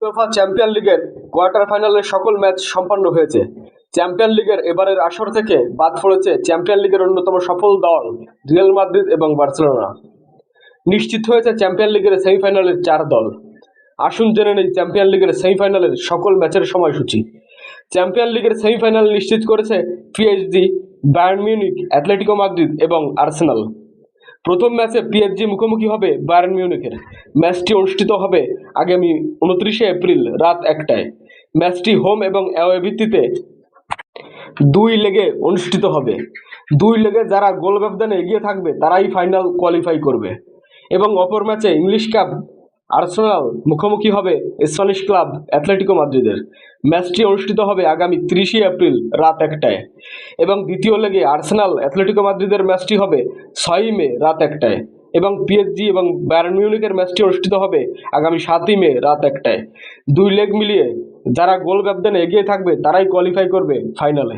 UEFA champion লিগের quarter ফাইনালের সকল ম্যাচ সম্পন্ন হয়েছে। চ্যাম্পিয়ন লিগের এবারের আসর থেকে বাদ পড়েছে চ্যাম্পিয়ন লিগের অন্যতম সফল দল রিয়াল মাদ্রিদ এবং বার্সেলোনা। নিশ্চিত হয়েছে চ্যাম্পিয়ন লিগের সেমিফাইনালের 4 দল। আসুন জেনে নেই চ্যাম্পিয়ন লিগের সেমিফাইনালের সকল ম্যাচের সময়সূচি। চ্যাম্পিয়ন লিগের সেমিফাইনাল নিশ্চিত করেছে PSG, Bayern Munich, Atletico Madrid এবং আর্সেনাল। প্রথম ম্যাচে পিএসজি মুখোমুখি হবে বায়ার্ন মিউনিখের। ম্যাচটি অনুষ্ঠিত হবে আগামী 29শে এপ্রিল রাত 1টায়। ম্যাচটি হোম এবং অ্যাওয়ে ভিত্তিতে 2 লেগে অনুষ্ঠিত হবে। 2 লেগে যারা গোল ব্যবধানে এগিয়ে থাকবে তারাই ফাইনাল কোয়ালিফাই করবে। এবং অপর ম্যাচে ইংলিশ ক্লাব আর্সেনাল মুখোমুখি হবে স্প্যানিশ ক্লাব অ্যাথলেটিকো মাদ্রিদের। ম্যাচটি অনুষ্ঠিত হবে আগামী 30শে এপ্রিল রাত 1টায়। এবং দ্বিতীয় লেগে আর্সেনাল অ্যাথলেটিকো মাদ্রিদের ম্যাচটি হবে 6ই মে রাত 1টায়। এবং পিএসজি এবং বায়ার্ন মিউনিখের ম্যাচটি অনুষ্ঠিত হবে আগামী 7ই মে রাত 1টায়। 2 লেগ মিলিয়ে যারা গোল ব্যবধানে এগিয়ে থাকবে তারাই কোয়ালিফাই করবে ফাইনালে।